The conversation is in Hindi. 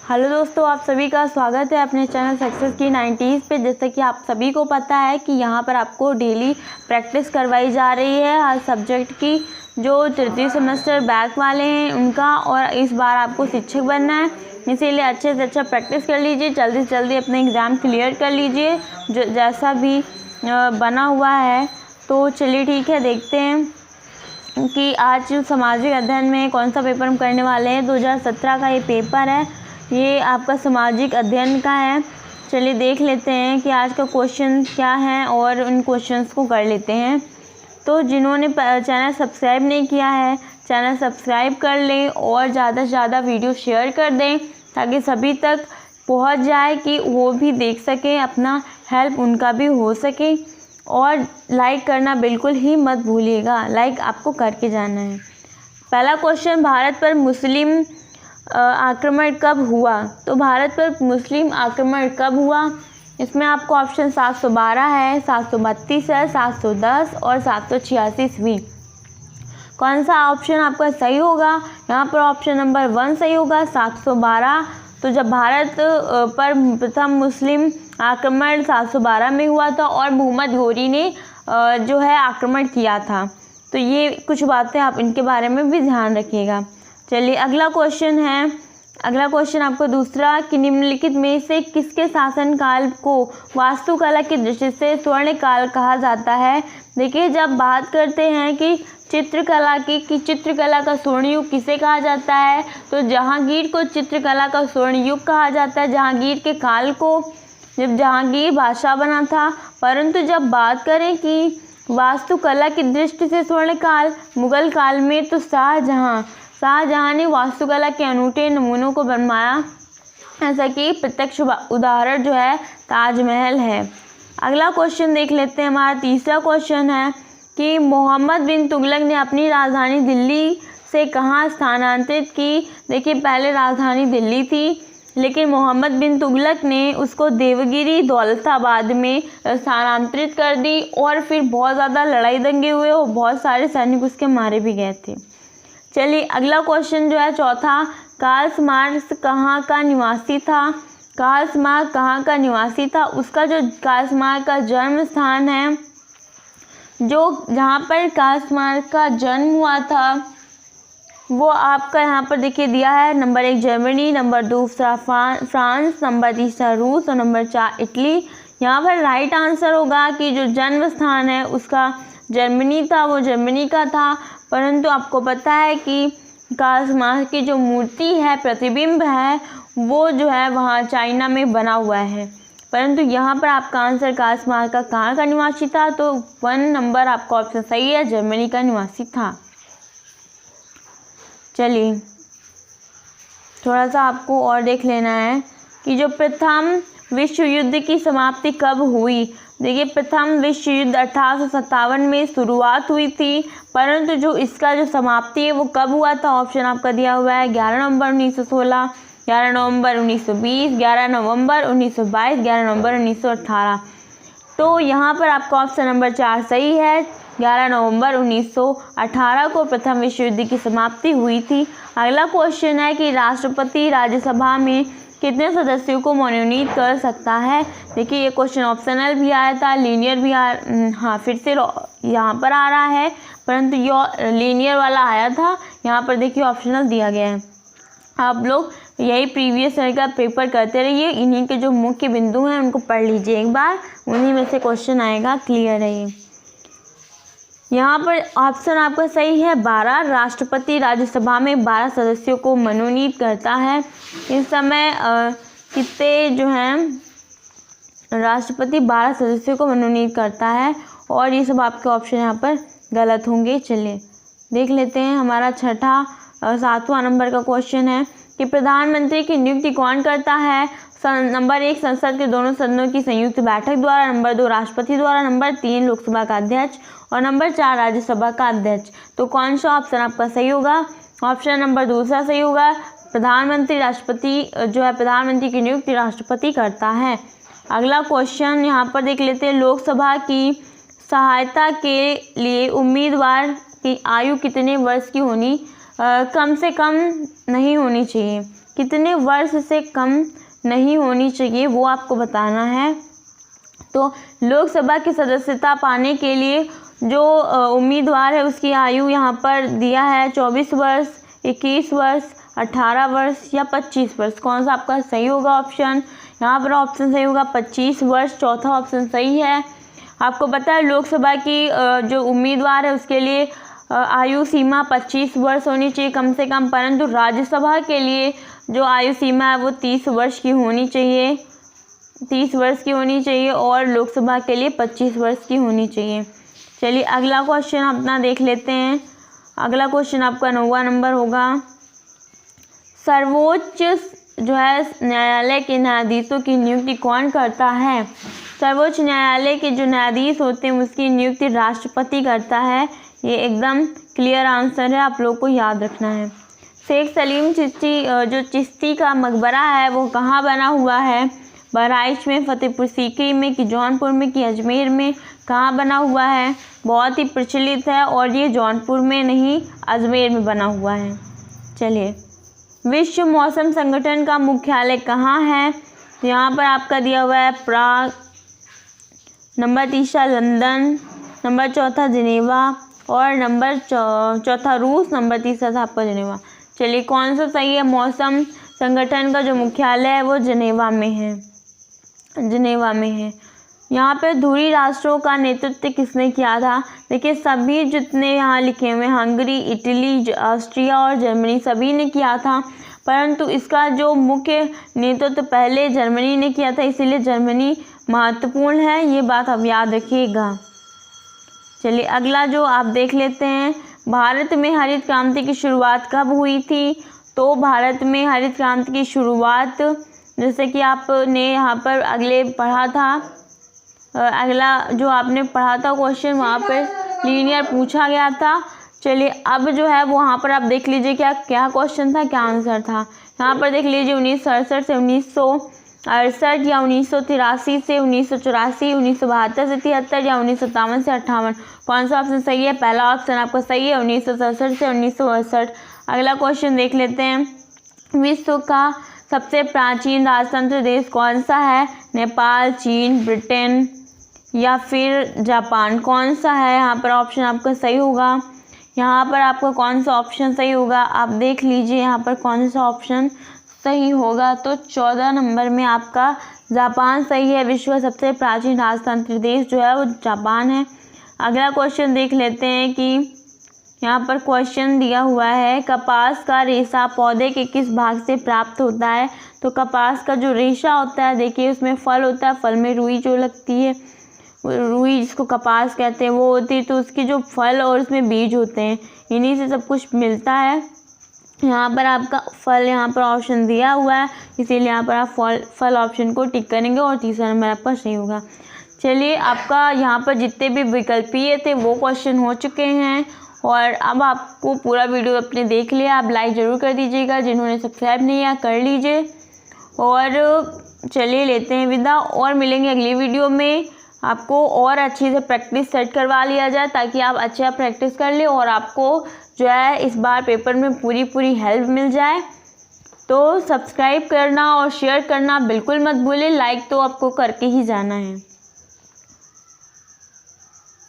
हेलो दोस्तों, आप सभी का स्वागत है अपने चैनल सक्सेस की 90s पे। जैसे कि आप सभी को पता है कि यहाँ पर आपको डेली प्रैक्टिस करवाई जा रही है हर सब्जेक्ट की। जो तृतीय सेमेस्टर बैक वाले हैं उनका, और इस बार आपको शिक्षक बनना है, इसीलिए अच्छे से अच्छा प्रैक्टिस कर लीजिए। जल्दी से जल्दी अपने एग्ज़ाम क्लियर कर लीजिए जो जैसा भी बना हुआ है। तो चलिए ठीक है, देखते हैं कि आज सामाजिक अध्ययन में कौन सा पेपर हम करने वाले हैं। 2017 का ये पेपर है, ये आपका सामाजिक अध्ययन का है। चलिए देख लेते हैं कि आज का क्वेश्चन क्या है और उन क्वेश्चंस को कर लेते हैं। तो जिन्होंने चैनल सब्सक्राइब नहीं किया है, चैनल सब्सक्राइब कर लें और ज़्यादा से ज़्यादा वीडियो शेयर कर दें ताकि सभी तक पहुंच जाए कि वो भी देख सकें, अपना हेल्प उनका भी हो सके। और लाइक करना बिल्कुल ही मत भूलिएगा, लाइक आपको करके जाना है। पहला क्वेश्चन, भारत पर मुस्लिम आक्रमण कब हुआ? तो भारत पर मुस्लिम आक्रमण कब हुआ? इसमें आपको ऑप्शन 712 है, 732 है, 710 और 786 ईस्वी। कौन सा ऑप्शन आपका सही होगा? यहाँ पर ऑप्शन नंबर 1 सही होगा, 712। तो जब भारत पर प्रथम मुस्लिम आक्रमण 712 में हुआ था और मोहम्मद घोरी ने जो है आक्रमण किया था। तो ये कुछ बातें आप इनके बारे में भी ध्यान रखिएगा। चलिए अगला क्वेश्चन है। अगला क्वेश्चन आपको दूसरा, कि निम्नलिखित में से किसके शासनकाल को वास्तुकला की दृष्टि से स्वर्ण काल कहा जाता है? देखिए, जब बात करते हैं कि चित्रकला की, कि चित्रकला का स्वर्ण युग किसे कहा जाता है, तो जहांगीर को चित्रकला का स्वर्ण युग कहा जाता है। जहांगीर के काल को, जब जहांगीर बादशाह बना था। परंतु जब बात करें कि वास्तुकला की दृष्टि से स्वर्ण काल मुगल काल में, तो शाहजहां ने वास्तुकला के अनूठे नमूनों को बनवाया, ऐसा कि प्रत्यक्ष उदाहरण जो है ताजमहल है। अगला क्वेश्चन देख लेते हैं। हमारा तीसरा क्वेश्चन है कि मोहम्मद बिन तुगलक ने अपनी राजधानी दिल्ली से कहाँ स्थानांतरित की? देखिए, पहले राजधानी दिल्ली थी, लेकिन मोहम्मद बिन तुगलक ने उसको देवगिरी दौलताबाद में स्थानांतरित कर दी और फिर बहुत ज़्यादा लड़ाई दंगे हुए और बहुत सारे सैनिक उसके मारे भी गए थे। चलिए अगला क्वेश्चन जो है चौथा, कार्ल मार्क्स कहाँ का निवासी था? कार्ल मार्क्स कहाँ का निवासी था? उसका जो कार्ल मार्क्स का जन्म स्थान है, जो जहाँ पर कार्ल मार्क्स का जन्म हुआ था, वो आपका यहाँ पर देखिए दिया है। Number 1 Germany, number 2 France, number 3 रूस और नंबर 4 इटली। यहाँ पर राइट आंसर होगा कि जो जन्म स्थान है उसका जर्मनी था, वो जर्मनी का था। परंतु आपको पता है कि कार्ल मार्क्स की जो मूर्ति है, प्रतिबिंब है, वो जो है वहाँ चाइना में बना हुआ है। परंतु यहाँ पर आपका आंसर कार्ल मार्क्स का कहाँ का निवासी था? तो 1 नंबर आपका ऑप्शन सही है, जर्मनी का निवासी था। चलिए थोड़ा सा आपको और देख लेना है कि जो प्रथम विश्व युद्ध की समाप्ति कब हुई। देखिए, प्रथम विश्व युद्ध 1857 में शुरुआत हुई थी, परंतु जो इसका जो समाप्ति है वो कब हुआ था? ऑप्शन आपका दिया हुआ है 11 नवंबर 1916, 11 नवंबर 1920, 11 नवंबर 1922, 11 नवंबर 1918। तो यहाँ पर आपका ऑप्शन नंबर 4 सही है, 11 नवंबर 1918 को प्रथम विश्व युद्ध की समाप्ति हुई थी। अगला क्वेश्चन है कि राष्ट्रपति राज्यसभा में कितने सदस्यों को मनोनीत कर सकता है? देखिए, ये क्वेश्चन ऑप्शनल भी आया था, लीनियर भी फिर से यहाँ पर आ रहा है, परंतु ये लीनियर वाला आया था। यहाँ पर देखिए ऑप्शनल दिया गया है। आप लोग यही प्रीवियस ईयर का पेपर करते रहिए, इन्हीं के जो मुख्य बिंदु हैं उनको पढ़ लीजिए एक बार, उन्हीं में से क्वेश्चन आएगा, क्लियर है ये। यहाँ पर ऑप्शन आपका सही है 12, राष्ट्रपति राज्यसभा में 12 सदस्यों को मनोनीत करता है। इस समय कितने जो हैं राष्ट्रपति 12 सदस्यों को मनोनीत करता है, और ये सब आपके ऑप्शन यहाँ पर गलत होंगे। चलिए देख लेते हैं। हमारा छठा 7वां नंबर का क्वेश्चन है कि प्रधानमंत्री की नियुक्ति कौन करता है? नंबर 1 संसद के दोनों सदनों की संयुक्त बैठक द्वारा, नंबर 2 राष्ट्रपति द्वारा, नंबर 3 लोकसभा का अध्यक्ष और नंबर 4 राज्यसभा का अध्यक्ष। तो कौन सा ऑप्शन आपका सही होगा? ऑप्शन नंबर 2 सही होगा, प्रधानमंत्री प्रधानमंत्री की नियुक्ति राष्ट्रपति करता है। अगला क्वेश्चन यहाँ पर देख लेते हैं, लोकसभा की सहायता के लिए उम्मीदवार की आयु कितने वर्ष की होनी कम से कम नहीं होनी चाहिए? कितने वर्ष से कम नहीं होनी चाहिए वो आपको बताना है। तो लोकसभा की सदस्यता पाने के लिए जो उम्मीदवार है उसकी आयु यहाँ पर दिया है 24 वर्ष, 21 वर्ष, 18 वर्ष या 25 वर्ष। कौन सा आपका सही होगा ऑप्शन? यहाँ पर ऑप्शन सही होगा 25 वर्ष, चौथा ऑप्शन सही है। आपको पता है लोकसभा की जो उम्मीदवार है उसके लिए आयु सीमा 25 वर्ष होनी चाहिए कम से कम, परंतु राज्यसभा के लिए जो आयु सीमा है वो 30 वर्ष की होनी चाहिए, 30 वर्ष की होनी चाहिए, और लोकसभा के लिए 25 वर्ष की होनी चाहिए। चलिए अगला क्वेश्चन अपना देख लेते हैं। अगला क्वेश्चन आपका 9वां नंबर होगा। सर्वोच्च जो है न्यायालय के न्यायाधीशों की नियुक्ति कौन करता है? सर्वोच्च न्यायालय के जो न्यायाधीश होते हैं उसकी नियुक्ति राष्ट्रपति करता है। ये एकदम क्लियर आंसर है, आप लोग को याद रखना है। शेख सलीम चिश्ती जो चिश्ती का मकबरा है वो कहाँ बना हुआ है? बहराइच में, फतेहपुर सीकरी में, कि जौनपुर में, कि अजमेर में? कहाँ बना हुआ है? बहुत ही प्रचलित है और ये जौनपुर में नहीं अजमेर में बना हुआ है। चलिए, विश्व मौसम संगठन का मुख्यालय कहाँ है? यहाँ पर आपका दिया हुआ है प्राग, नंबर 3 लंदन, नंबर 4 जिनेवा और नंबर 4 रूस, नंबर 3 था आपका जिनेवा। चलिए कौन सा सही है? मौसम संगठन का जो मुख्यालय है वो जिनेवा में है, जिनेवा में है। यहाँ पे धुरी राष्ट्रों का नेतृत्व किसने किया था? देखिए सभी जितने यहाँ लिखे हुए हंगरी, इटली, ऑस्ट्रिया और जर्मनी सभी ने किया था, परंतु इसका जो मुख्य नेतृत्व पहले जर्मनी ने किया था, इसीलिए जर्मनी महत्वपूर्ण है, ये बात आप याद रखिएगा। चलिए अगला जो आप देख लेते हैं, भारत में हरित क्रांति की शुरुआत कब हुई थी? तो भारत में हरित क्रांति की शुरुआत, जैसे कि आपने यहाँ पर अगले पढ़ा था, अगला जो आपने पढ़ा था क्वेश्चन वहाँ पर लीनियर पूछा गया था। चलिए अब जो है वो वहाँ पर आप देख लीजिए क्या क्या क्वेश्चन था, क्या आंसर था। यहाँ पर देख लीजिए 1967 से 1968 या 1983 से 1984, 1972 से 73 या 1957 से 58। कौन सा ऑप्शन सही है? पहला ऑप्शन आपका सही है, 1967 से 1968। अगला क्वेश्चन देख लेते हैं, विश्व का सबसे प्राचीन राजतंत्र देश कौन सा है? नेपाल, चीन, ब्रिटेन या फिर जापान? कौन सा है? यहाँ पर ऑप्शन आपका सही होगा। यहाँ पर आपका कौन सा ऑप्शन सही होगा आप देख लीजिए, यहाँ पर कौन सा ऑप्शन सही होगा। तो 14 नंबर में आपका जापान सही है। विश्व का सबसे प्राचीन राजतंत्र देश जो है वो जापान है। अगला क्वेश्चन देख लेते हैं कि यहाँ पर क्वेश्चन दिया हुआ है, कपास का रेशा पौधे के किस भाग से प्राप्त होता है? तो कपास का जो रेशा होता है, देखिए उसमें फल होता है, फल में रुई जो लगती है, रुई जिसको कपास कहते हैं वो होती है, तो उसकी जो फल और उसमें बीज होते हैं, इन्हीं से सब कुछ मिलता है। यहाँ पर आपका फल यहाँ पर ऑप्शन दिया हुआ है, इसीलिए यहाँ पर आप फल ऑप्शन को टिक करेंगे और तीसरा नंबर आपका सही होगा। चलिए आपका यहाँ पर जितने भी विकल्पीय थे वो क्वेश्चन हो चुके हैं और अब आपको पूरा वीडियो अपने देख लिया। आप लाइक ज़रूर कर दीजिएगा, जिन्होंने सब्सक्राइब नहीं किया कर लीजिए। और चलिए लेते हैं विदा और मिलेंगे अगली वीडियो में। आपको और अच्छी से प्रैक्टिस सेट करवा लिया जाए ताकि आप अच्छा प्रैक्टिस कर ले और आपको जो है इस बार पेपर में पूरी हेल्प मिल जाए। तो सब्सक्राइब करना और शेयर करना बिल्कुल मत भूलें, लाइक तो आपको करके ही जाना है।